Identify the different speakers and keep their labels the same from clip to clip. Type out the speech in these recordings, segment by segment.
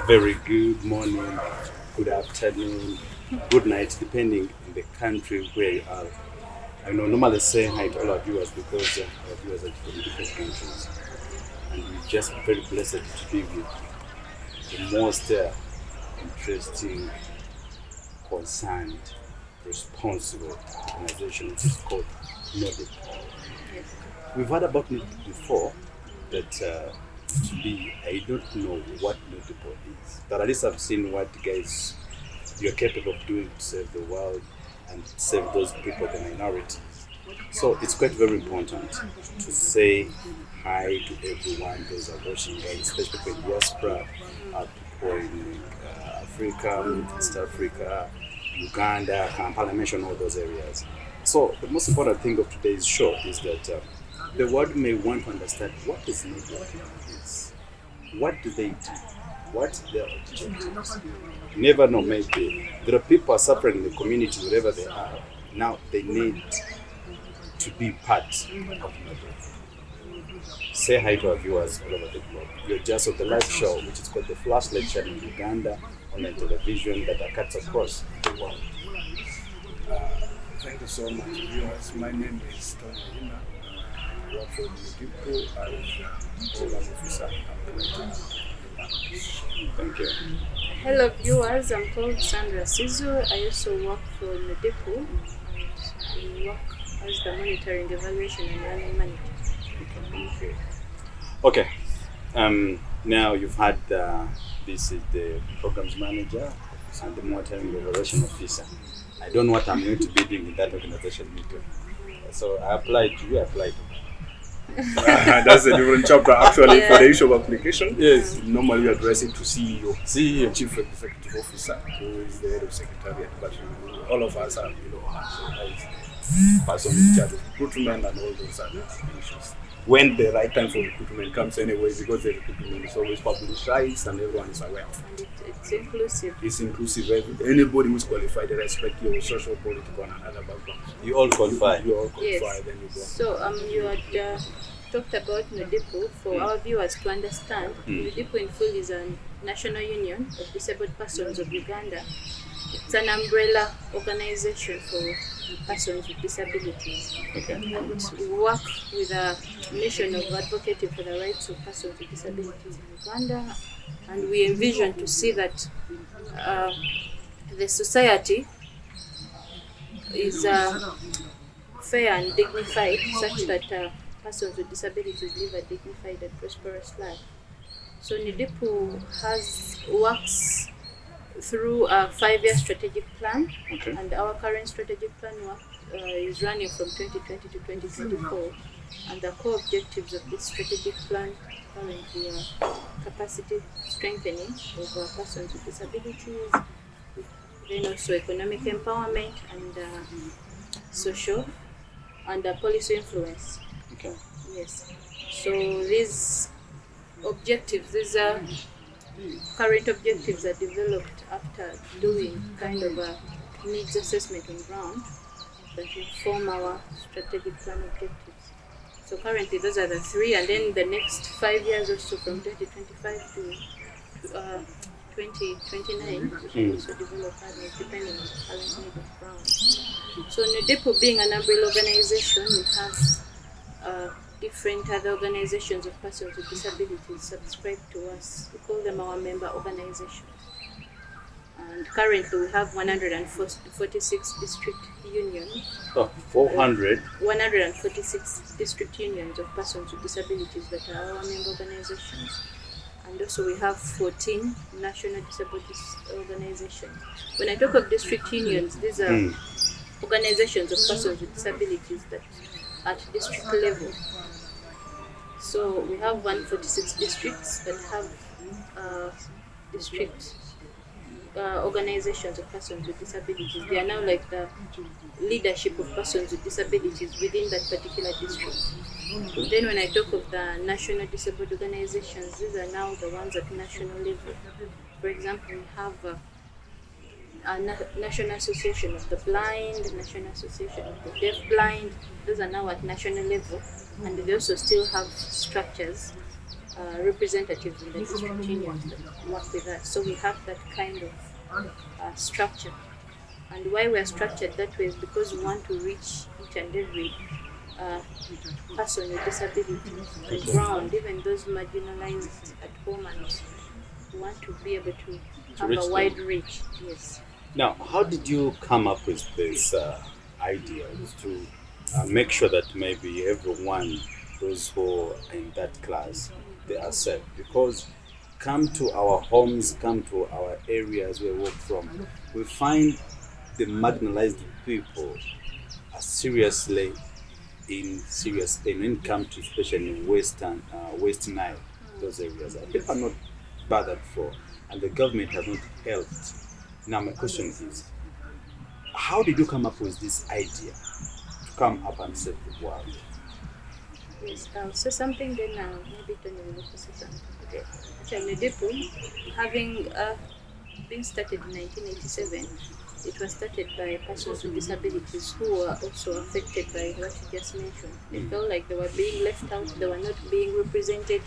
Speaker 1: very good morning, good afternoon, good night, depending on the country where you are. I know normally say hi to all our viewers because our viewers are from different countries, and we're just very blessed to be with the most interesting, concerned, responsible organization, which is called NODIP. We've heard about NODIP before, but I don't know what NODIP is. But at least I've seen what guys you're capable of doing to save the world and save those people, the minorities. So it's quite very important to say hi to everyone, those are watching, especially in diaspora, people in Africa, East Africa, Uganda, Kampala, mention all those areas. So the most important thing of today's show is that the world may want to understand what is NODIP. What do they do? What's their objectives? You never know, maybe there are people suffering in the community wherever they are. Now they need to be part of NODIP. Say hi to our viewers all over the globe. You're just on the live show, which is called The Flash Lecture in Uganda, online television that cuts across the world.
Speaker 2: Thank you so much, viewers. My name is Tony Yina. I work for NODIP as program officer.
Speaker 1: Thank you.
Speaker 3: Hello viewers, I'm called Sandra Sizu. I also work for NODIP and I work as the monitoring, evaluation and learning manager.
Speaker 1: Okay. Now you've had this is the programs manager and the monitoring evaluation officer. I don't know what I'm going to be doing in that organization meeting. So I applied to you,
Speaker 2: That's a different chapter actually. For the issue of application.
Speaker 1: Yes.
Speaker 2: Normally you address it to CEO, Chief Executive Officer, who is the head of secretariat. But all of us are below her, so person in charge of recruitment and all those other issues. When the right time for recruitment comes anyway, because the recruitment is always publicized and everyone is aware of it.
Speaker 3: And it's inclusive.
Speaker 2: It's inclusive. Anybody who's qualified, irrespective of social, political, and other backgrounds.
Speaker 1: You all qualify.
Speaker 2: You all qualify,
Speaker 3: Yes.
Speaker 2: then you go.
Speaker 3: So you had talked about NODIP. For our viewers to understand, NODIP in full is a National Union of Disabled Persons of Uganda. It's an umbrella organization for persons with disabilities.
Speaker 1: Okay.
Speaker 3: And we work with a mission of advocating for the rights of persons with disabilities in Uganda, and we envision to see that the society is fair and dignified, such that persons with disabilities live a dignified and prosperous life. So NODIP works through a 5-year strategic plan,
Speaker 1: Okay.
Speaker 3: and our current strategic plan is running from 2020 to 2024. And the core objectives of this strategic plan currently are capacity strengthening of persons with disabilities, then also economic empowerment and social and policy influence.
Speaker 1: Okay.
Speaker 3: Yes. So these are current objectives are developed after doing kind of a needs assessment on ground that inform our strategic plan objectives. So currently those are the 3, and then the next 5 years or so from 2025 to 2029 we will also develop others depending on the current need of ground. So NODIP being an umbrella organization, we have different other organizations of persons with disabilities subscribe to us. We call them our member organizations. And currently we have 146 district unions.
Speaker 1: Oh, 400.
Speaker 3: 146 district unions of persons with disabilities that are our member organizations. And also we have 14 national disabilities organizations. When I talk of district unions, these are organizations of persons with disabilities that at district level. So we have 146 districts that have district organizations of persons with disabilities. They are now like the leadership of persons with disabilities within that particular district. Then when I talk of the national disabled organizations, these are now the ones at national level. For example, we have a National Association of the Blind, National Association of the Deaf Blind. Those are now at national level, and they also still have structures representatives in the district unions that work with us. So we have that kind of structure. And why we are structured that way is because we want to reach each and every person with disability on the ground, even those marginalized at home, and we want to be able to have a wide reach. Yes.
Speaker 1: Now, how did you come up with this idea to make sure that maybe everyone, those who are in that class, they are safe? Because come to our homes, come to our areas where we work from, we find the marginalized people are seriously in serious pain when it comes to, especially in West Nile, those areas. People are not bothered for, and the government has not helped. Now my question is, how did you come up with this idea to come up and save the world?
Speaker 3: Yes, I'll say something, then maybe Tony will also say something.
Speaker 1: Okay.
Speaker 3: Actually, Depo, having been started in 1987, it was started by persons with disabilities who were also affected by what you just mentioned. They felt like they were being left out, they were not being represented,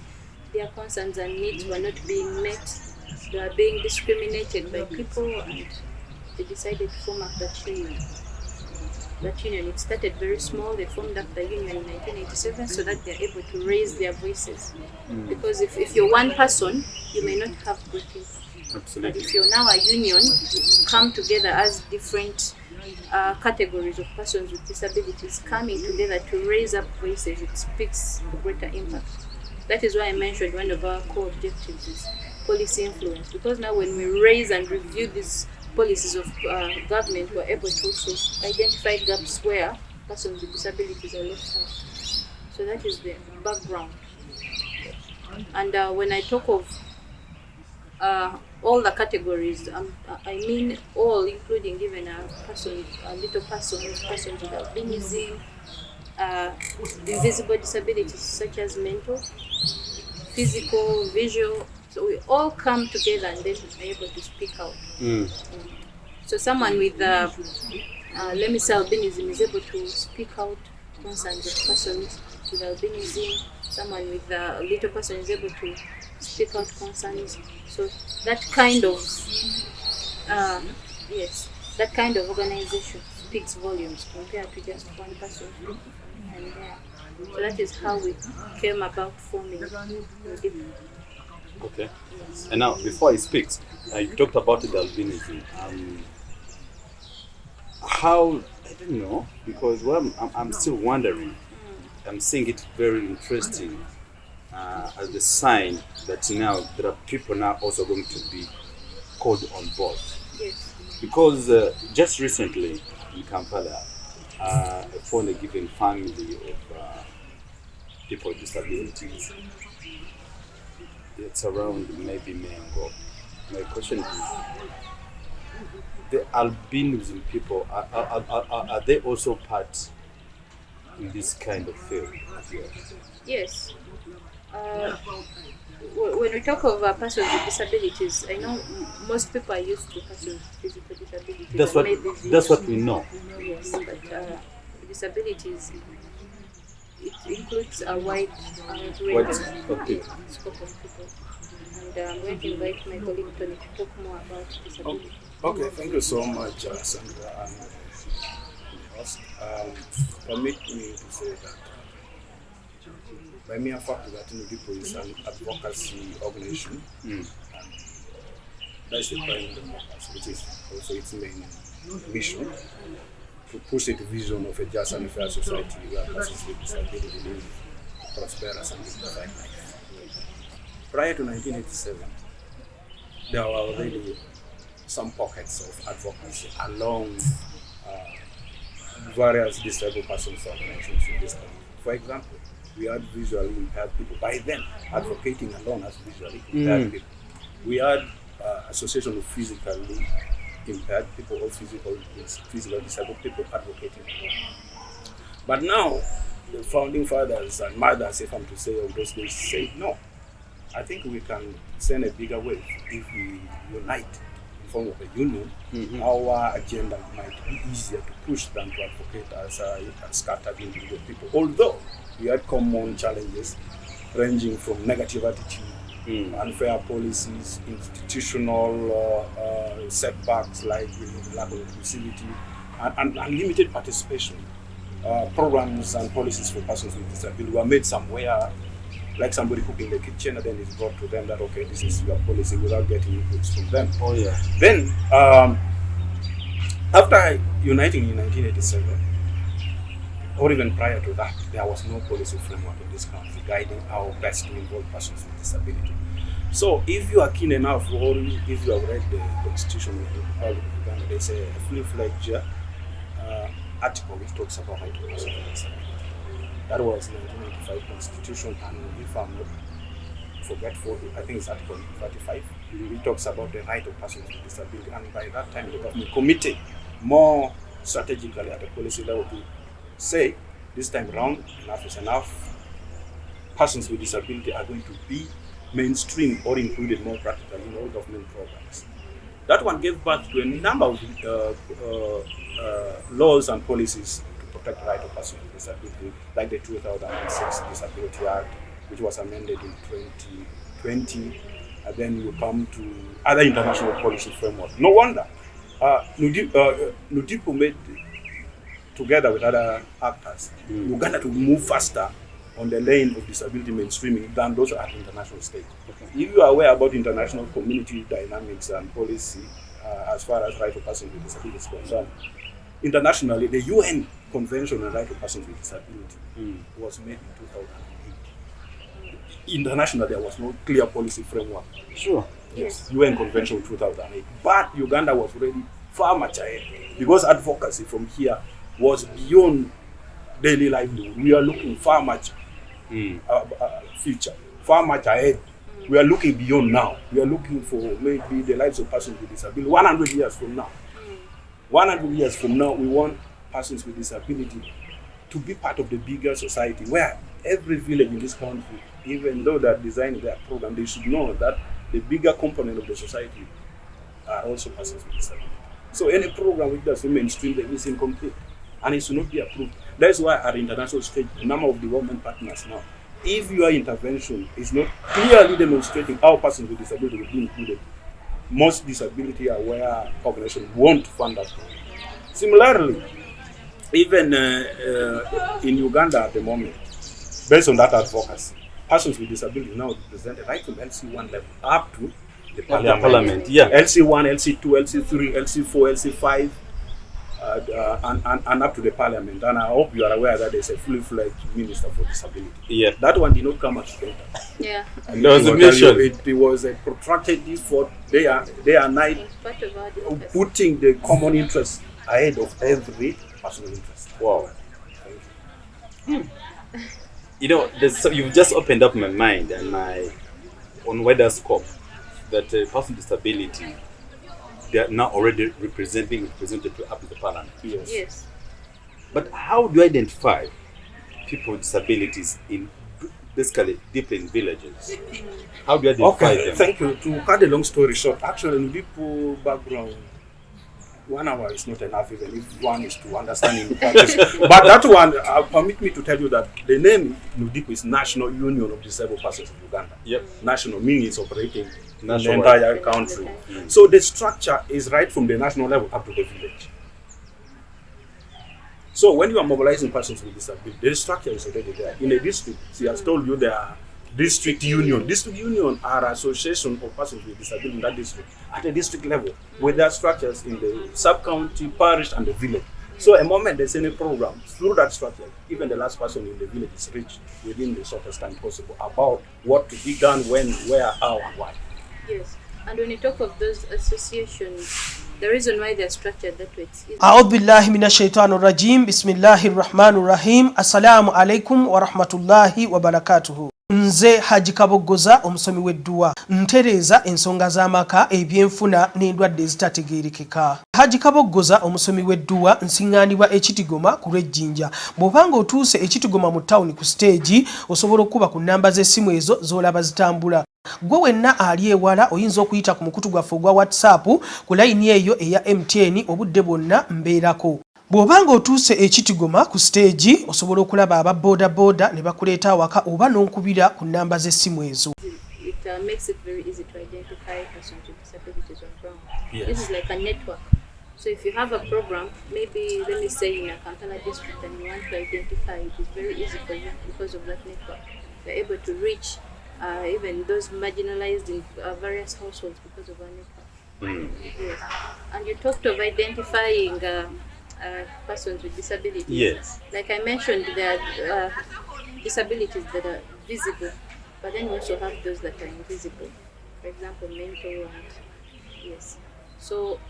Speaker 3: their concerns and needs were not being met, they were being discriminated by people, and they decided to form up that union. That union, it started very small. They formed up the union in 1987 so that they're able to raise their voices. Because if you're one person, you may not have good things.
Speaker 1: Absolutely.
Speaker 3: But if you're now a union, come together as different categories of persons with disabilities coming together to raise up voices, it speaks a greater impact. That is why I mentioned one of our core objectives is policy influence. Because now when we raise and review these policies of government, we're able to also identify gaps where persons with disabilities are left out. So that is the background. And when I talk of all the categories, I mean all, including even little persons, persons with albinism, invisible disabilities such as mental, physical, visual. So we all come together and then are able to speak out. So someone with, let me say, albinism is able to speak out concerns of persons with albinism. Someone with a little person is able to speak out concerns. So that kind of, that kind of organization speaks volumes compared to just one person. And so that is how we came about forming the.
Speaker 1: Okay. And now, before he speaks, you talked about the albinism. How, I don't know, because I'm still wondering. I'm seeing it very interesting as a sign that now there are people now also going to be called on board.
Speaker 3: Yes.
Speaker 1: Because just recently in Kampala, I found a given family of people with disabilities. It's around maybe Mengo. My question is, the albinism people, are they also part in this kind of field?
Speaker 3: Yes. When we talk of persons with disabilities, I know most people are used to persons with physical disabilities.
Speaker 1: That's what we know.
Speaker 3: Yes, but disabilities, it includes a wide range of people, scope of people. And I'm going to invite my colleague Tony to talk more about disability.
Speaker 2: Okay, thank you so much, Sandra. Permit me to say that by mere fact that Nudipo is an advocacy organization, that's the primary purpose, which is also its main mission, to push a vision of a just and fair society where persons with disability live prosperous and dignified life. Prior to 1987, there were already some pockets of advocacy along various disabled persons organizations in this country. For example, we had visually impaired people by then advocating alone as visually impaired people. We had association of physically impaired people or physically disabled people advocating alone. But now, the founding fathers and mothers, if I'm to say of those days, say no. I think we can send a bigger wave if we unite in form of a union. Our agenda might be easier to push than to advocate as scattered individual people. Although we had common challenges ranging from negative attitude, unfair policies, institutional setbacks like lack of inclusivity, and unlimited participation. Programs and policies for persons with disability were made somewhere, like somebody cooking in the kitchen, and then it's brought to them that, okay, this is your policy, without getting inputs from them.
Speaker 1: Oh yeah.
Speaker 2: Then, after uniting in 1987, or even prior to that, there was no policy framework in this country guiding how best to involve persons with disability. So, if you are keen enough, or if you have read the Constitution of the Republic of Uganda, there's a fully-fledged article which talks about right to persons with disability. That was 1995 Constitution, and if I'm not forgetful, I think it's Article 35. It talks about the right of persons with disability, and by that time the government committed more strategically at the policy level to say, this time around, enough is enough. Persons with disability are going to be mainstream or included more practically in all government programs. That one gave birth to a number of laws and policies to protect the right of persons with disability, like the 2006 Disability Act, which was amended in 2020, and then you come to other international policy framework. No wonder NUDIPO made, together with other actors, Uganda to move faster on the lane of disability mainstreaming than those at international stage. If you are aware about international community dynamics and policy as far as right of persons with disability is concerned, internationally, the UN Convention on Right of Persons with Disability was made in 2008. Internationally, there was no clear policy framework.
Speaker 1: Sure.
Speaker 2: Yes, UN Convention 2008. But Uganda was already far much ahead, because advocacy from here was beyond daily livelihood. We are looking far much future, far much ahead. We are looking beyond now. We are looking for maybe the lives of persons with disability 100 years from now. 100 years from now, we want persons with disability to be part of the bigger society, where every village in this country, even though they're designing their program, they should know that the bigger component of the society are also persons with disability. So any program which does mainstream them is incomplete, and it should not be approved. That's why at international stage, a number of development partners now, if your intervention is not clearly demonstrating how persons with disability will be included, most disability-aware organizations won't fund that program. Similarly, even in Uganda at the moment, based on that advocacy, persons with disability now represented right from LC1 level up to the parliament.
Speaker 1: Yeah.
Speaker 2: LC1, LC2, LC3, LC4, LC5, and up to the parliament. And I hope you are aware that there's a fully-fledged minister for disability.
Speaker 1: Yeah.
Speaker 2: That one did not come at later.
Speaker 3: Yeah.
Speaker 2: And
Speaker 1: there was a mission.
Speaker 2: It was a protracted effort, day and night,
Speaker 3: Part of our democracy.
Speaker 2: putting the common interest ahead of every personal interest.
Speaker 1: Wow. You know, so you've just opened up my mind and my on wider scope that person with disability, they are now already being represented up in the parliament.
Speaker 2: Yes.
Speaker 3: Yes.
Speaker 2: But
Speaker 1: How do you identify people with disabilities in basically deep in villages? How do you identify them?
Speaker 2: Thank you. To cut a long story short, actually, NUDIPO background, 1 hour is not enough, even if one is to understand in practice. But that one, permit me to tell you that the name NUDIPO is National Union of Disabled Persons of Uganda.
Speaker 1: Yep.
Speaker 2: National meaning it's operating in the
Speaker 1: Nationwide.
Speaker 2: entire country. So the structure is right from the national level up to the village. So when you are mobilizing persons with disability, the structure is already there. In a district, she has told you there are district union. District union are association of persons with disability in that district at a district level, with their structures in the sub-county, parish, and the village. So a moment there's any program, through that structure, even the last person in the village is reached within the shortest time possible about what to be done, when, where, how, and why.
Speaker 3: Yes. And when you talk of those associations, the reason why they're structured that way is
Speaker 4: أعوذ بالله من الشيطان الرجيم بسم الله الرحمن الرحيم السلام عليكم ورحمة الله وبركاته. Nze Haji Kaboggoza omusomi w'edduwa ntereeza ensonga z'amaka ebyenfuna n'endwadde ezitategeerekeka. Haji Kaboggoza omusomi w'edduwa nsiŋŋaanibwa Ekitigoma ku Lwejjinja. Bw'obanga otuuse Ekitigoma mu ttawuni ku siteegi osobola okuba ku nnamba z'essimu ezo z'olaba zitambula. Gwe wenna ali ewala oyinza okuyita ku mukutu gwaffe ogwa WhatsApp ku layini eyo eya MTN obudde bwonna mbeerako. bw'obanga otuuse ekitigoma ku stage osobola okulaba aba boda ne bakuleeta awaka oba n'onkubira ku nnamba z'essimu ezo.
Speaker 3: It makes it very easy to identify persons with disabilities on ground.
Speaker 1: Yes.
Speaker 3: This is like a network. So if you have a program, maybe let me say in a Kampala district and you want to identify it, it's very easy for you because of that network. You're able to reach even those marginalized in various households because of our network. Yes. And you talked of identifying persons with disabilities.
Speaker 1: Yes.
Speaker 3: Like I mentioned, there are disabilities that are visible, but then we also have those that are invisible. For example, mental and yes. So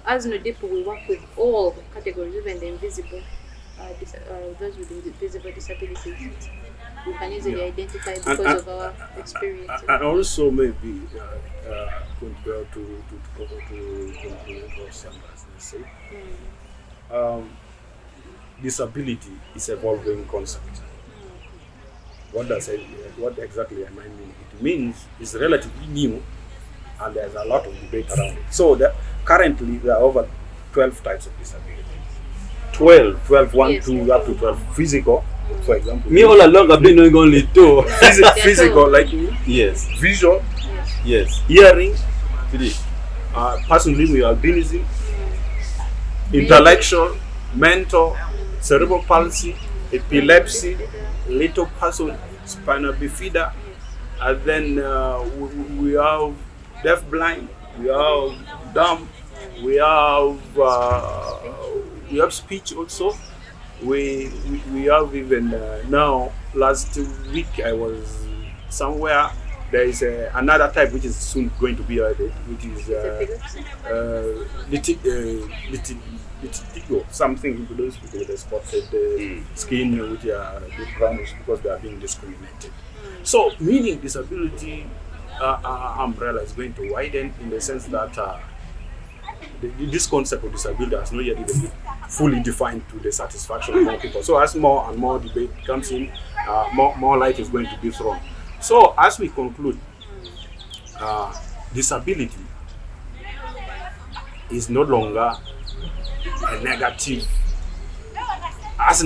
Speaker 3: as NUDIP, we work with all categories, even the invisible, those with invisible disabilities. We can easily identify because of our experience.
Speaker 2: And also maybe compared to continental standards, let's say, disability is evolving concept. What exactly am I mean? It means it's relatively new, and there's a lot of debate around it. So currently there are over 12 types of disabilities. 12, 1,
Speaker 3: Yes,
Speaker 2: 2, up to 12. Physical, for example.
Speaker 1: Me all along I've been knowing only 2.
Speaker 2: Physical, like me.
Speaker 1: Yes.
Speaker 2: Visual,
Speaker 1: Yes.
Speaker 2: hearing,
Speaker 1: 3.
Speaker 2: person living with albinism, intellectual, mental, cerebral palsy, epilepsy, little person, spinal bifida, and then we have deaf blind, we have dumb, we have speech also. We have even now. Last week I was somewhere. There is another type which is soon going to be added, which is litigo, something into those people with a spotted skin, which are a bit brownish because they are being discriminated. So, meaning disability umbrella is going to widen in the sense that this concept of disability has not yet even been fully defined to the satisfaction of more people. So, as more and more debate comes in, more light is going to be thrown. So, as we conclude, disability is no longer a negative as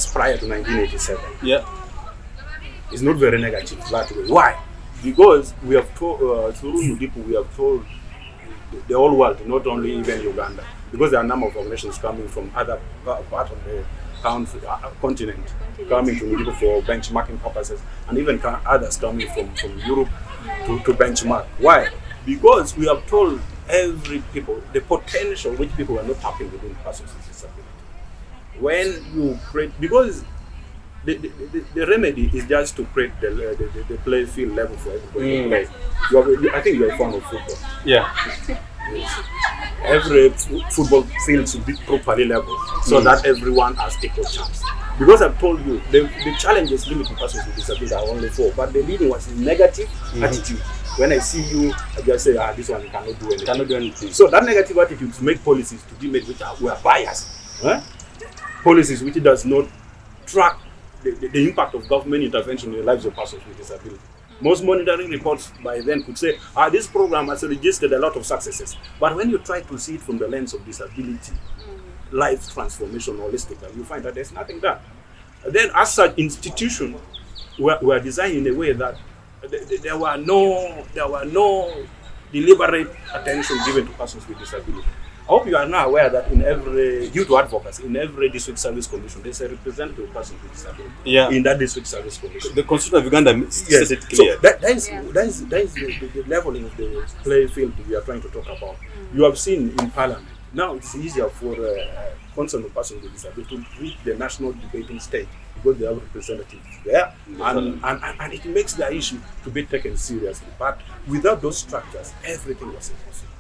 Speaker 2: prior to 1987.
Speaker 1: Yeah.
Speaker 2: It's not very negative that way. Why? Because we have told through NUDIP, we have told the whole world, not only even Uganda, because there are a number of organizations coming from other part of the continent coming to NUDIP for benchmarking purposes, and even others coming from Europe to benchmark. Why? Because we have told every people the potential which people are not tapping within persons with disability. When you create, because the remedy is just to create the play field level for everybody to play. I think you are fond of football.
Speaker 1: Yeah.
Speaker 2: Yes. Every football field should be properly leveled so that everyone has equal chance. Because I've told you, the challenges limiting persons with disability are only 4, but the leading was negative attitude. When I see you, I just say, this one cannot do anything. So that negative attitude to make policies to be made which were biased. Policies which does not track the impact of government intervention in the lives of persons with disability. Most monitoring reports by then could say, this program has registered a lot of successes. But when you try to see it from the lens of disability, life transformation holistically, you find that there's nothing done. Then as such, institutions were designed in a way that there were no deliberate attention given to persons with disability. I hope you are now aware that due to advocacy, in every district service commission, there's a representative person with disability.
Speaker 1: Yeah.
Speaker 2: In that district service commission.
Speaker 1: The Constitution of Uganda says it clear.
Speaker 2: So that is the leveling of the play field we are trying to talk about. You have seen in Parliament. Now it's easier for concerned persons with disability to reach the national debating stage because they have representatives there, and it makes the issue to be taken seriously. But without those structures, everything was impossible.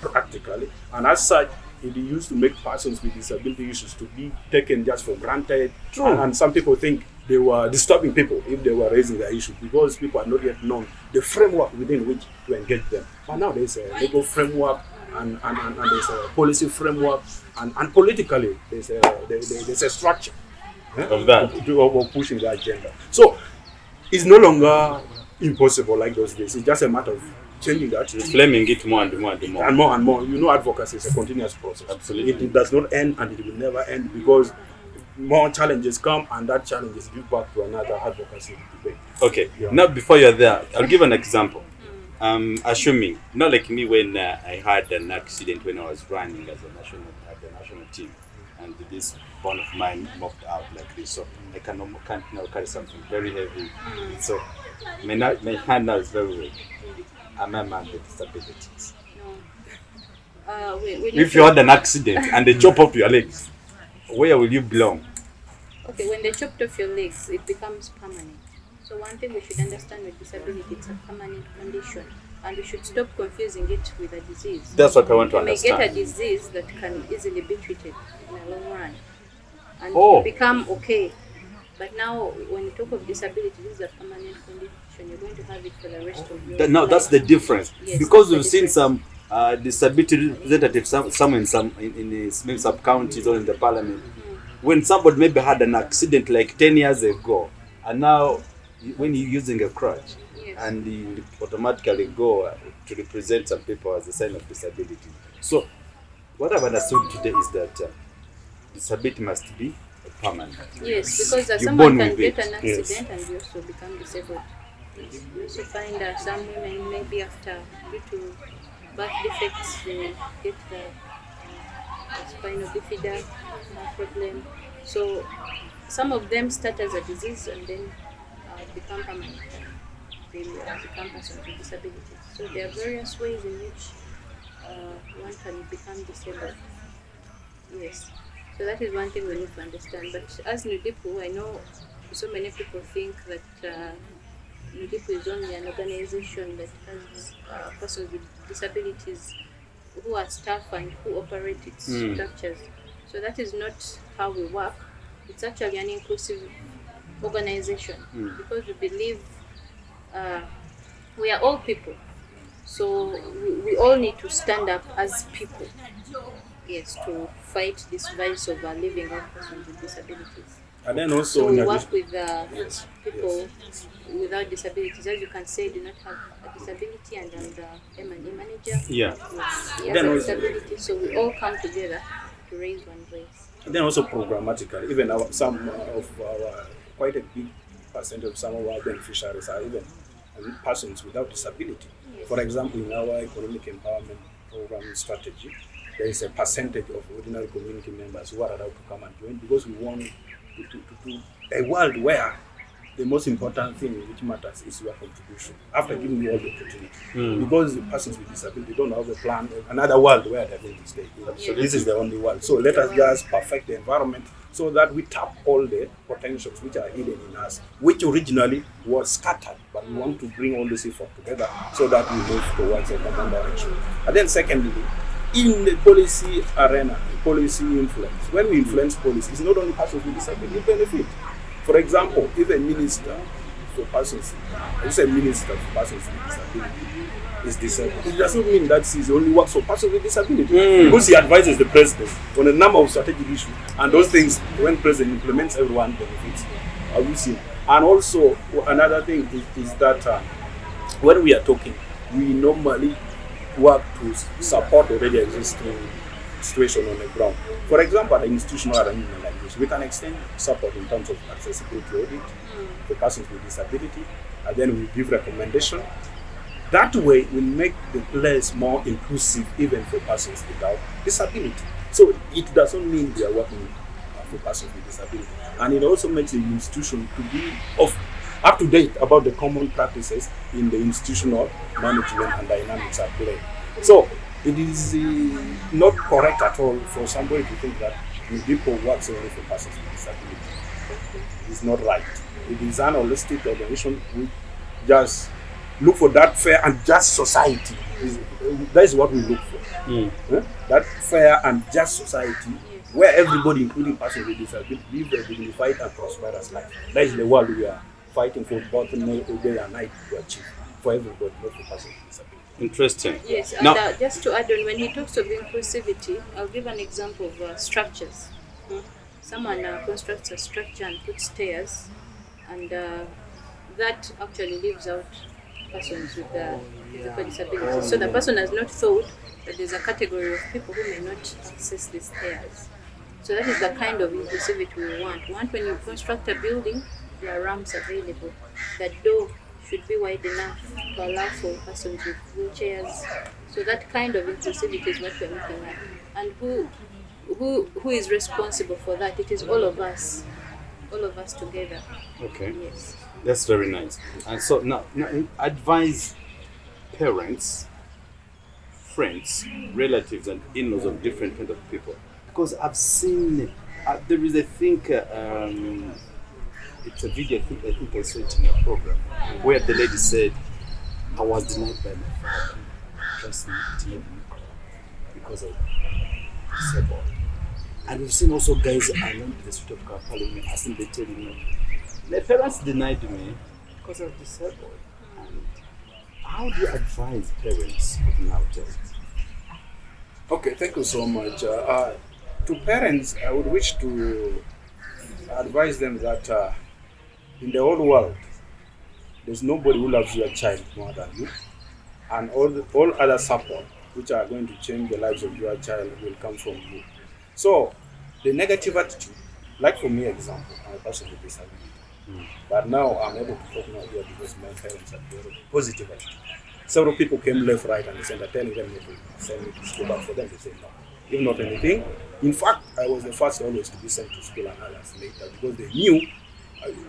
Speaker 2: Practically, and as such, it used to make persons with disability issues to be taken just for granted. True. And some people think they were disturbing people if they were raising the issue because people are not yet known the framework within which to engage them. But now there's a legal framework and there's a policy framework and politically there's a structure
Speaker 1: of that
Speaker 2: of pushing the agenda. So it's no longer impossible like those days. It's just a matter of changing that.
Speaker 1: Flaming it more and more and more.
Speaker 2: And more and more. You know, advocacy is a continuous process.
Speaker 1: Absolutely.
Speaker 2: It does not end and it will never end because more challenges come and that challenges give back to another advocacy debate.
Speaker 1: Okay.
Speaker 2: Yeah.
Speaker 1: Now, before you're there, I'll give an example. Assuming, not like me when I had an accident when I was running as a national team, and this bone of mine moved out like this, so I can't now carry something very heavy. So my hand now is very weak. Am I a man with disabilities?
Speaker 3: No.
Speaker 1: If you had an accident and they chop off your legs, where will you belong?
Speaker 3: Okay, when they chopped off your legs, it becomes permanent. So one thing we should understand with disability, it's a permanent condition, and we should stop confusing it with a disease.
Speaker 1: That's what I want to
Speaker 3: You may
Speaker 1: understand.
Speaker 3: get a disease that can easily be treated in a long run, and
Speaker 1: Oh.
Speaker 3: become okay. But now, when you talk of disability, this is a permanent condition. You're going to have it for the rest of your life.
Speaker 1: Now that's the difference.
Speaker 3: Yes,
Speaker 1: Because
Speaker 3: that's the
Speaker 1: we've seen
Speaker 3: difference.
Speaker 1: some disability representatives, some in maybe sub counties or in the parliament, when somebody maybe had an accident like 10 years ago, and now when you're using a crutch,
Speaker 3: Yes.
Speaker 1: and you automatically go to represent some people as a sign of disability. So what I've understood today is that disability must be permanent.
Speaker 3: Yes, because
Speaker 1: You're
Speaker 3: someone
Speaker 1: born
Speaker 3: can
Speaker 1: with
Speaker 3: get
Speaker 1: it.
Speaker 3: an accident and you also become disabled. You also find that some women maybe after due to birth defects they get the spinal bifida problem. So some of them start as a disease and then become permanent. They become persons with disabilities. So there are various ways in which one can become disabled. Yes. So that is one thing we need to understand. But as Nudipu, I know so many people think that Nudipu is only an organization that has persons with disabilities who are staff and who operate its structures. So that is not how we work. It's actually an inclusive organization because we believe we are all people. So we all need to stand up as people. Yes, to fight this vice of living out persons with disabilities.
Speaker 2: And then also,
Speaker 3: So
Speaker 2: in
Speaker 3: we
Speaker 2: addition-
Speaker 3: work with people without disabilities. As you can say, do not have a disability, and I'm the M&E manager.
Speaker 1: Yeah.
Speaker 3: Yes, he has
Speaker 2: Then
Speaker 3: a
Speaker 2: also-
Speaker 3: disability, so we all come together to raise one voice.
Speaker 2: And then also programmatically, even some of our, quite a big percent of some of our beneficiaries are even persons without disability.
Speaker 3: Yes.
Speaker 2: For example, in our economic empowerment program strategy, there is a percentage of ordinary community members who are allowed to come and join because we want to do a world where the most important thing which matters is your contribution after giving you all the opportunity. Because the persons with disability don't have a plan, another world where they're going to stay. So this is the only world. So let us just perfect the environment so that we tap all the potentials which are hidden in us, which originally was scattered, but we want to bring all this effort together so that we move towards a common direction. And then secondly, in the policy arena, policy influence, when we influence policy, it's not only persons with disability, we benefit. For example, if a minister for persons, if a minister for persons with disability is disabled, it doesn't mean that he only works for persons with disability. Because he advises the president on a number of strategic issues, and those things, when president implements, everyone benefits. Have you seen? And also, another thing is that when we are talking, we normally work to support already existing situation on the ground. For example, at the institutional arrangement like this, we can extend support in terms of accessibility audit for persons with disability, and then we give recommendation. That way, we make the place more inclusive even for persons without disability. So it doesn't mean we are working for persons with disability, and it also makes the institution to be up to date about the common practices in the institutional management and dynamics at play. So it is not correct at all for somebody to think that people works only for persons with disability. It is not right. It is an holistic organization. We just look for that fair and just society. That is what we look for. That fair and just society where everybody, including persons with disability, live a dignified and prosperous life. That is the world we are fighting for both day and night to achieve for everybody, not for persons with disability.
Speaker 1: Interesting.
Speaker 3: Yes, and
Speaker 1: Now,
Speaker 3: just to add on, when he talks of inclusivity, I'll give an example of structures. Someone constructs a structure and puts stairs, and that actually leaves out persons with physical disabilities. So the person has not thought that there's a category of people who may not access these stairs. So that is the kind of inclusivity we want. We want when you construct a building, there are ramps available. The door should be wide enough to allow for persons with wheelchairs. So that kind of inclusivity is what we're looking at. And who is responsible for that? It is all of us together.
Speaker 1: Okay.
Speaker 3: Yes.
Speaker 1: That's very nice. And so now advise parents, friends, relatives, and in-laws of different kind of people. Because I've seen there is, I think, it's a video. I think I saw it in a program where the lady said, "I was denied by my father, trust me, because of disabled." And we've seen also guys along the street of Kampala, I think they telling me, "My parents denied me because of disabled." And how do you advise parents of nowadays?
Speaker 2: Okay, thank you so much. To parents, I would wish to advise them that in the whole world, there's nobody who loves your child more than you, and all other support which are going to change the lives of your child will come from you. So, the negative attitude, like for me, example, I'm a person with disability, but now I'm able to talk now here because my parents have very positive attitude. Several people came left, right, and center telling them to send me to school, but for them to say no. If not anything, in fact, I was the first always to be sent to school and others later because they knew.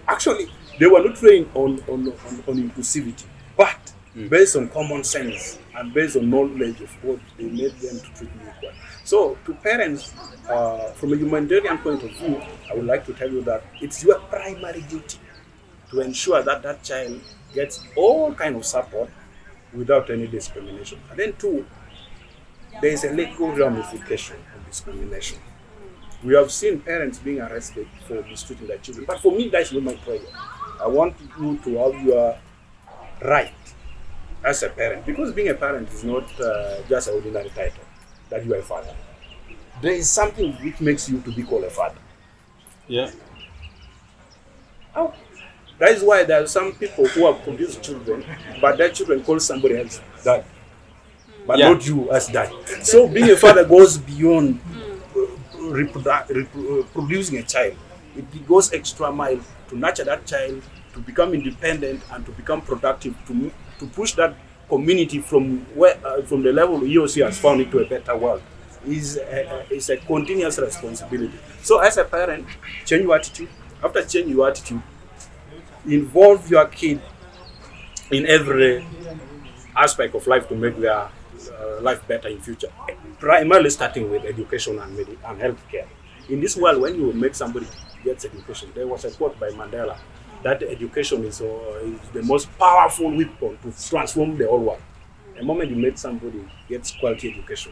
Speaker 2: Actually, they were not trained on inclusivity, but based on common sense and based on knowledge of what they made them to treat me equal. So, to parents, from a humanitarian point of view, I would like to tell you that it's your primary duty to ensure that that child gets all kind of support without any discrimination. And then two, there is a legal ramification of discrimination. We have seen parents being arrested for mistreating their children. But for me, that's not my prayer. I want you to have your right as a parent. Because being a parent is not just an ordinary title, that you are a father. There is something which makes you to be called a father.
Speaker 1: Yeah.
Speaker 2: Oh. That is why there are some people who have produced children, but their children call somebody else dad. But not you as dad. So being a father goes beyond producing a child. It goes extra mile to nurture that child, to become independent and to become productive, to push that community from the level he or she has found into a better world. Is a continuous responsibility. So as a parent, change your attitude. After changing your attitude, involve your kid in every aspect of life to make their life better in future. Primarily starting with education and healthcare. In this world, when you make somebody get education, there was a quote by Mandela that education is the most powerful weapon to transform the whole world. The moment you make somebody get quality education,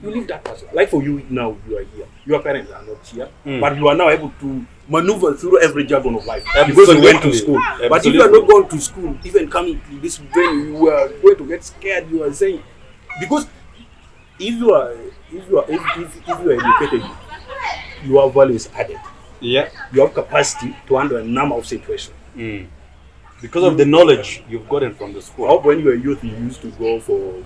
Speaker 2: you leave that person. Like for you now, you are here. Your parents are not here, but you are now able to maneuver through every jargon of life because you went to school. Absolutely. But if you are not going to school, even coming to this venue, you are going to get scared. You are saying, because if you are educated, your value is added. Yeah, you have capacity to handle a number of situations.
Speaker 1: Because of the knowledge you've gotten from the school.
Speaker 2: I hope when you were a youth, you used to go for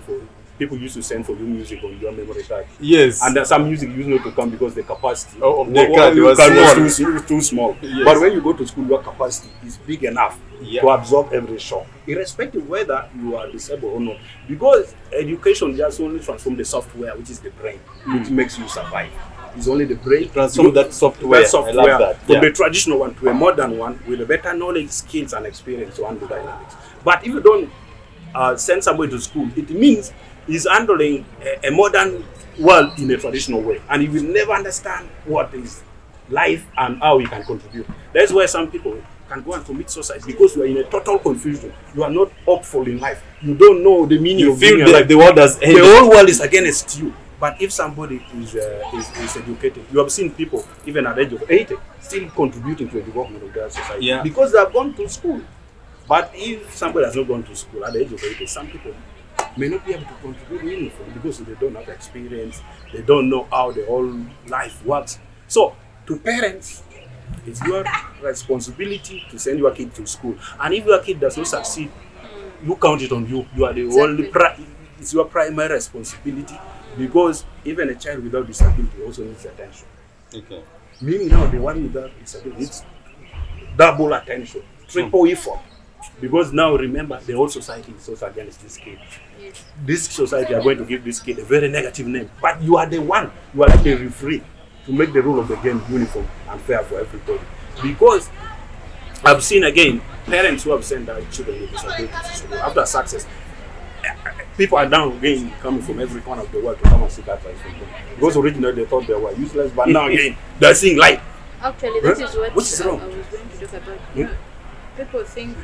Speaker 2: people used to send for you music on your memory card.
Speaker 1: Yes.
Speaker 2: And some music used not to come because the capacity
Speaker 1: of the card
Speaker 2: was too small. Yes. But when you go to school, your capacity is big enough to absorb every shock, irrespective whether you are disabled or not. Because education just only transforms the software, which is the brain, which makes you survive. It's only the brain.
Speaker 1: Transform that software.
Speaker 2: I love that. From the traditional one to a modern one with a better knowledge, skills, and experience to handle dynamics. But if you don't send somebody to school, it means he's handling a modern world in a traditional way, and he will never understand what is life and how he can contribute. That's why some people can go and commit suicide, because you are in a total confusion. You are not hopeful in life. You don't know the meaning of being alive.
Speaker 1: The world has ended.
Speaker 2: The whole world is against you. But if somebody is educated, you have seen people even at the age of 80 still contributing to the development of their society because they have gone to school. But if somebody has not gone to school at the age of 80, some people may not be able to contribute meaningfully because they don't have experience, they don't know how the whole life works. So, to parents, it's your responsibility to send your kid to school. And if your kid does not succeed, you count it on you. You are the only. It's your primary responsibility, because even a child without disability also needs attention.
Speaker 1: Okay.
Speaker 2: Meaning now the one without disability needs double attention, triple effort. Because now remember, the whole society is also against this kid.
Speaker 3: Yes.
Speaker 2: This society are going to give this kid a very negative name. But you are the one, you are like the referee to make the rule of the game uniform and fair for everybody. Because I've seen again parents who have sent their children with disabilities to after success. People are now again coming from every corner of the world to come and seek advice from them. Because originally they thought they were useless, but now again they're seeing light.
Speaker 3: Actually, that is what
Speaker 2: Which is wrong.
Speaker 3: I was going to talk about. You know, people think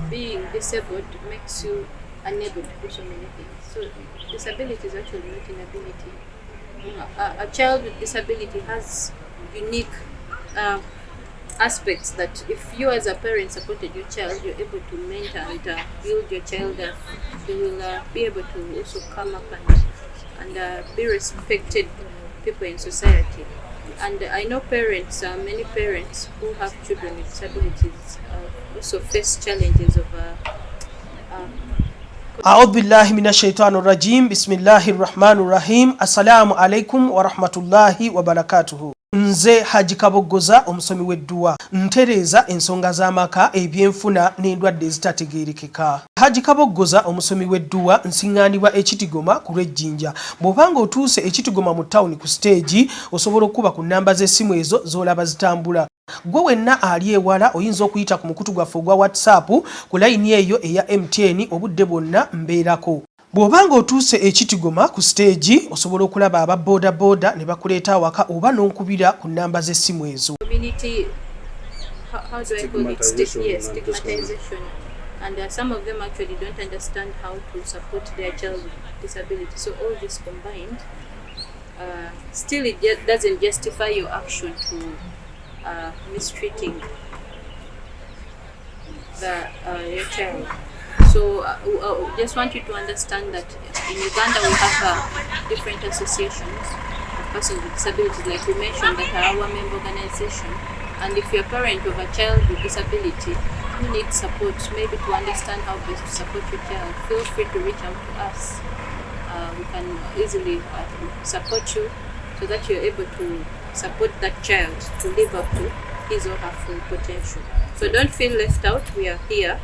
Speaker 3: being disabled makes you unable to do so many things. So disability is actually not inability. A child with disability has unique aspects that if you as a parent supported your child, you're able to mentor and build your child up. They will be able to also come up and be respected people in society. And I know parents, many parents who have children with disabilities also face challenges of
Speaker 4: أعوذ بالله من الشيطان الرجيم بسم الله الرحمن الرحيم السلام عليكم ورحمة الله وبركاته. Nze Haji Kaboggoza omusomi w'edduwa ntereeza ensonga z'amaka ebyenfuna n'endwadde ezitategeerekeka. Haji Kaboggoza omusomi w'edduwa nsiŋŋaanibwa ekitigoma ku lw'ejjinja. Bw'obanga otuuse ekitigoma mu ttawuni ku siteegi osobola okuba ku nnamba z'essimu ezo z'olaba zitambula. Gwe wenna ali ewala oyinza okuyita ku mukutu gwaffe ogwa WhatsApp ku layini eyo eya MTN obudde bwonna mbeerako. Bw'obanga otuuse ekitigoma ku siteegi osobola okulaba aba boda boda ne bakuleeta awaka oba n'onkubira ku nnamba z'essimu ezo.
Speaker 3: community, how do I call it? Stigmatization. And some of them actually don't understand how to support their child with disability. So all this combined, still it doesn't justify your action to mistreating your child. So just want you to understand that in Uganda we have different associations of persons with disabilities, like we mentioned, that are our member organization. And if you're a parent of a child with disability who needs support, maybe to understand how best to support your child, feel free to reach out to us. We can easily support you so that you're able to support that child to live up to his or her full potential. So don't feel left out. We are here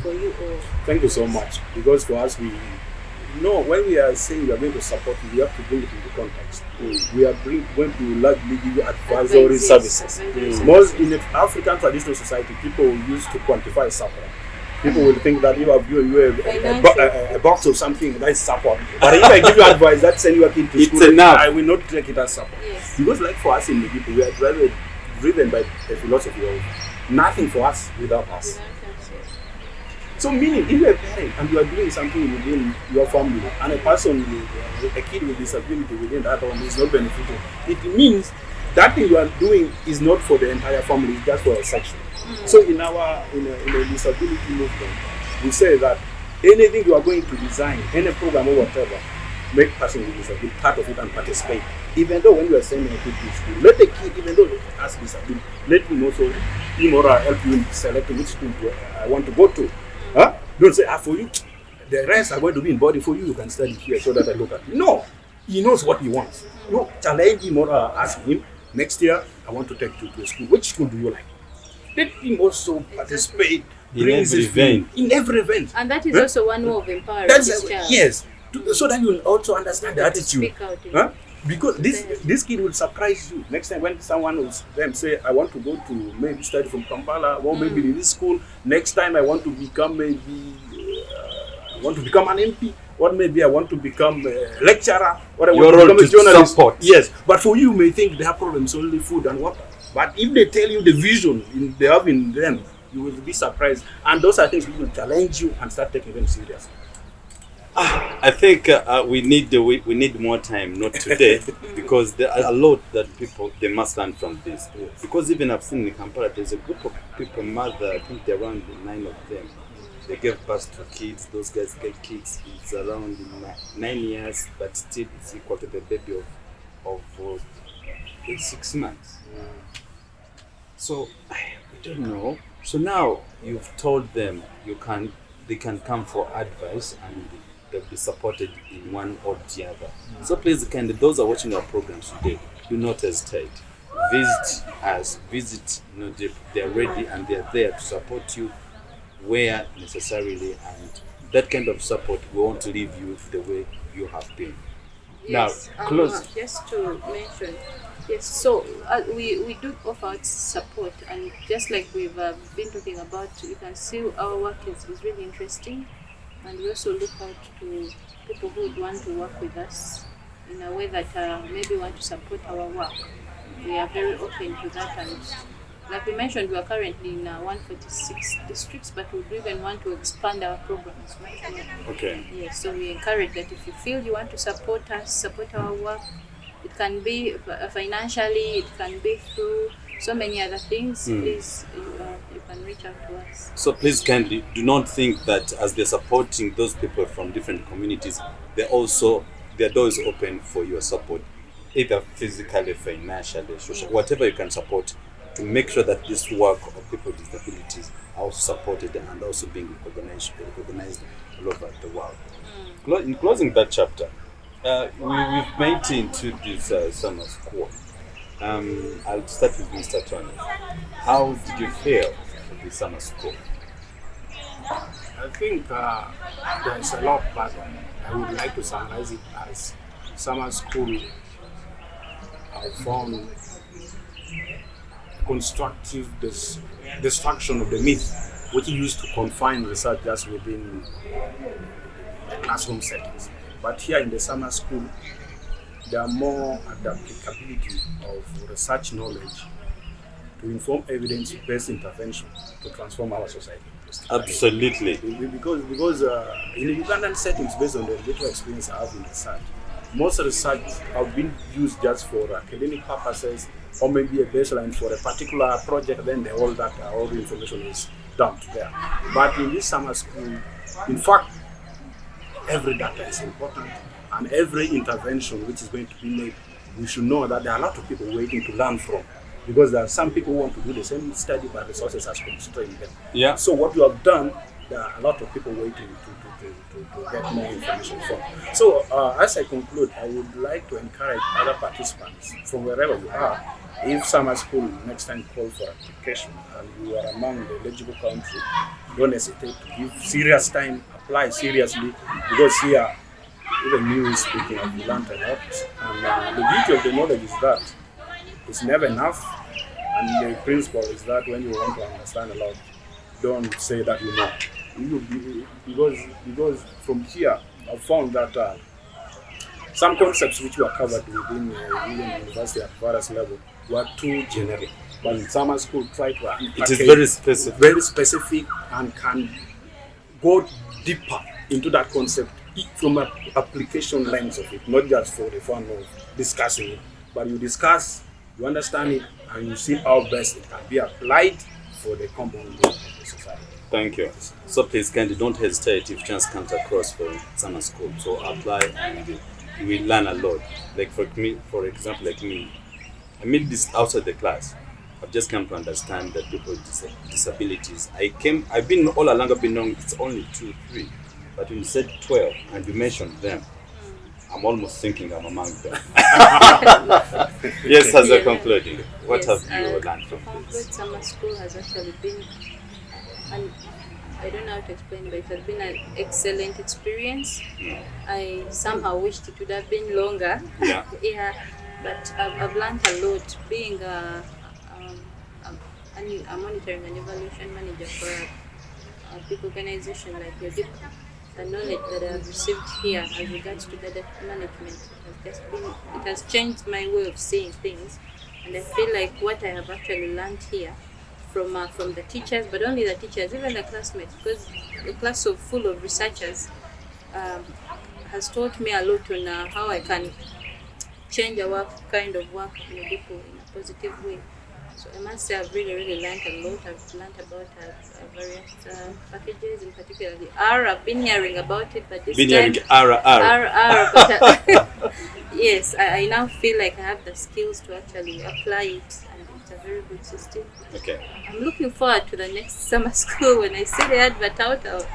Speaker 3: for you all.
Speaker 2: Thank you so much. Because for us, we know when we are saying we are going to support you, we have to bring it into context. We are going to largely give you advisory services. Most in the African traditional society, people used to quantify support. People will think that if I give you a box of something, that is support. But if I give you advice, that's send your kid to school, enough. I will not take it as support.
Speaker 3: Yes.
Speaker 2: Because like for us in the people, we are driven by a philosophy of nothing for us without us. So meaning, if you're a parent and you are doing something within your family and a person, a kid with disability within that home is not benefiting, it means that thing you are doing is not for the entire family, it's just for a section. So in a disability movement, we say that anything you are going to design, any program or whatever, make person with disability part of it and participate. Even though when you are sending a kid to school, let the kid, even though it has disability, let him also, him or her help you in selecting which school I want to go to. Huh? Don't say, for you, the rest are going to be in body for you, you can study here so that I look at you. No, he knows what he wants. You challenge him or ask him, next year, I want to take you to a school. Which school do you like? Let him also participate
Speaker 1: in every event.
Speaker 2: In every event.
Speaker 3: And that is also one way of empowering this child.
Speaker 2: Yes, so that you will also understand the attitude.
Speaker 3: Speak out,
Speaker 2: huh? Because this kid will surprise you. Next time when someone will them say, I want to go to maybe study from Kampala or maybe in this school. Next time I want to become an MP. Or maybe I want to become a lecturer. Or I want to become a journalist.
Speaker 1: Support.
Speaker 2: Yes, but for you may think their problem is only food and water. But if they tell you the vision they have in them, you will be surprised. And those are things we will challenge you and start taking them seriously.
Speaker 1: I think we need more time, not today, because there are a lot that people they must learn from this.
Speaker 2: Yes.
Speaker 1: Because even I've seen in Kampala, there's a group of people, mother, I think they're around 9 of them. They gave birth to kids. Those guys get kids. It's around 9 years, but still it's equal to the baby of 6 months. So I don't know. So now you've told them you can they can come for advice and they'll be supported in one or the other. So please, those are watching our programs today, do not hesitate. Visit us, they're ready and they're there to support you where necessarily, and that kind of support we won't leave you the way you have been.
Speaker 3: Yes,
Speaker 1: Now, close.
Speaker 3: Just to mention, yes, so we do offer support, and just like we've been talking about, you can see our work is really interesting, and we also look out to people who would want to work with us in a way that maybe want to support our work. We are very open to that, and like we mentioned, we are currently in 146 districts, but we do even want to expand our programs much more.
Speaker 1: Okay.
Speaker 3: Yes, so we encourage that if you feel you want to support us, support our work, it can be financially, it can be through so many other things, please, you can reach out to us.
Speaker 1: So please kindly do not think that as they're supporting those people from different communities, their door is open for your support, either physically, financially, social, whatever you can support, to make sure that this work of people with disabilities are also supported and also being recognized all over the world. In closing that chapter, we've made into this summer school. I'll start with Mr. Tony. How did you feel for the summer school?
Speaker 2: I think there's a lot, but I would like to summarize it as summer school. I found constructive destruction of the myth, which used to confine research just within classroom settings. But here in the summer school, there are more at the applicability of research knowledge to inform evidence-based intervention to transform our society.
Speaker 1: Absolutely.
Speaker 2: Because in Ugandan settings, based on the little experience I have in research, most research have been used just for academic purposes, or maybe a baseline for a particular project, then all the information is dumped there. But in this summer school, in fact, every data is important, and every intervention which is going to be made, we should know that there are a lot of people waiting to learn from, because there are some people who want to do the same study, but resources are constrained them.
Speaker 1: Yeah.
Speaker 2: So what you have done, there are a lot of people waiting to get more information from. So as I conclude, I would like to encourage other participants from wherever you are, if summer school next time call for application and you are among the eligible country, don't hesitate to give serious time, apply seriously, because here, even you speaking, I've learned a lot. And the beauty of the knowledge is that it's never enough, and the principle is that when you want to understand a lot, don't say that you know. Because from here, I've found that some concepts which were covered within even university at various level were too generic. But in summer school, try to
Speaker 1: it is very specific,
Speaker 2: and can go deeper into that concept from an application lens of it, not just for the fun of discussing it, but you discuss, you understand it, and you see how best it can be applied for the common good of the society.
Speaker 1: Thank you. So please kindly don't hesitate if chance comes across for summer school. So apply and you will learn a lot. Like for example, like me, I mean this outside the class. I've just come to understand that people with disabilities. I've been all along, I've been knowing it's only 2, 3. But when you said 12 and you mentioned them, I'm almost thinking I'm among them. Yes, as a concluding, what have you learned from this?
Speaker 3: Summer school has actually been, and I don't know how to explain, but it has been an excellent experience. I somehow wished it would have been longer.
Speaker 1: Yeah.
Speaker 3: Yeah, but I've learned a lot being a monitoring and evaluation manager for a big organization like your DIP. The knowledge that I have received here as regards to data management it has changed my way of seeing things, and I feel like what I have actually learned here from the teachers, but only the teachers, even the classmates, because the class full of researchers has taught me a lot on how I can change a kind of work in a people in a positive way. So I must say I've really learned a lot. I've learned about various packages, in particular the R. I've been hearing about it, but this time R. But yes, I now feel like I have the skills to actually apply it, and It's a very good system.
Speaker 1: Okay.
Speaker 3: I'm looking forward to the next summer school. When I see the advert out, I'll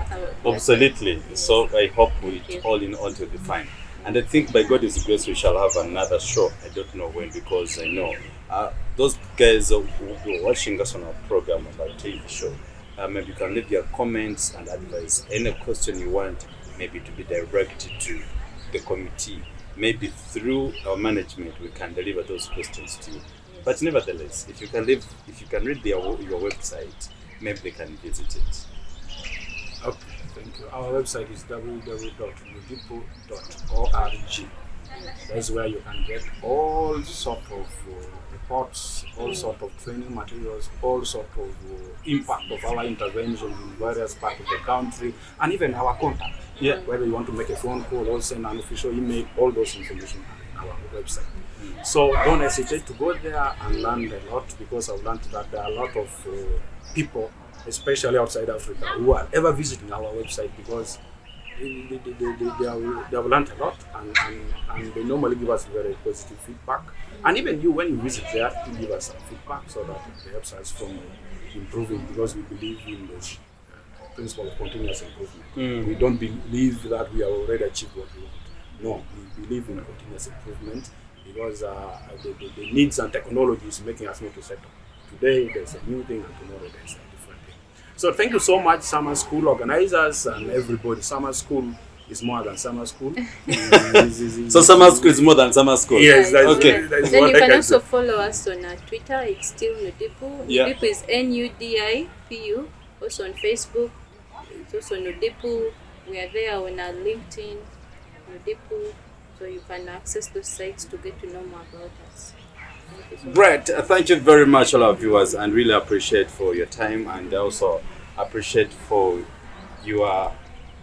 Speaker 1: Absolutely. So I hope
Speaker 3: Thank you.
Speaker 1: all in all it will be fine. And I think by God's grace we shall have another show. I don't know when, because I know those guys who are watching us on our program, on our TV show, maybe you can leave your comments and advice. Any question you want maybe to be directed to the committee, maybe through our management we can deliver those questions to you. But nevertheless, if you can read your website, maybe they can visit it.
Speaker 2: Okay, thank you. Our website is www.mudipu.org. That's where you can get all sort of reports, all sort of training materials, all sort of impact of our intervention in various parts of the country, and even our contact.
Speaker 1: Yeah.
Speaker 2: Whether you want to make a phone call or send an official email, all those information are in our website. So don't hesitate to go there and learn a lot, because I've learned that there are a lot of people, especially outside Africa, who are ever visiting our website, because they have learned a lot, and they normally give us very positive feedback. And even you, when you visit there, you give us some feedback so that it helps us from improving, because we believe in the principle of continuous improvement. We don't believe that we have already achieved what we want. No, we believe in continuous improvement, because the needs and technology is making us need to settle. Today there's a new thing, and tomorrow there's a different thing. So thank you so much, Summer School organizers and everybody. Summer School is more than summer school.
Speaker 1: So summer school is more than summer school?
Speaker 2: Yes, that's
Speaker 1: okay.
Speaker 2: That's
Speaker 3: then
Speaker 2: what
Speaker 3: you
Speaker 2: I
Speaker 3: can
Speaker 2: can
Speaker 3: also
Speaker 2: say.
Speaker 3: follow us on Twitter. It's still Nudipu.
Speaker 1: Yeah.
Speaker 3: Nudipu is NUDIPU. Also on Facebook. It's also Nudipu. We are there on our LinkedIn, Nudipu. So you can access those sites to get to know more about us. Thank you so much.
Speaker 1: Brett, thank you very much, all our viewers, and really appreciate for your time, and also appreciate for your,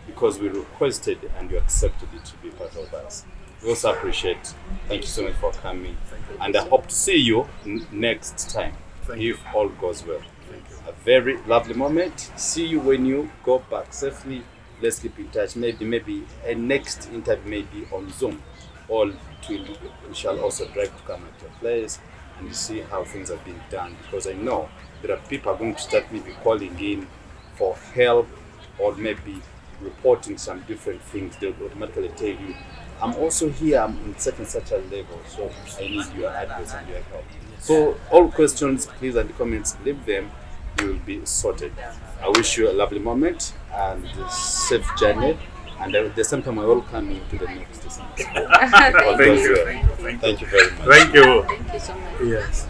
Speaker 1: because we requested and you accepted it to be part of us. We also appreciate. Thank you so much for coming, and I hope to see you next time,
Speaker 2: Thank you.
Speaker 1: if all goes well.
Speaker 2: Thank you.
Speaker 1: A very lovely moment. See you when you go back safely. Let's keep in touch. Maybe a next interview may be on Zoom, or we shall also drive to come at your place and see how things are being done, because I know there are people are going to start maybe calling in for help, or maybe reporting some different things. They'll automatically tell you, I'm also here, I'm in such and such a level, so I need your advice and your help. So all questions, please, and the comments, leave them. You will be sorted. I wish you a lovely moment and a safe journey. And at the same time, I welcome you to the next session.
Speaker 3: Thank you.
Speaker 1: Thank you very much.
Speaker 2: Thank you.
Speaker 3: Thank you so much.
Speaker 2: Yes.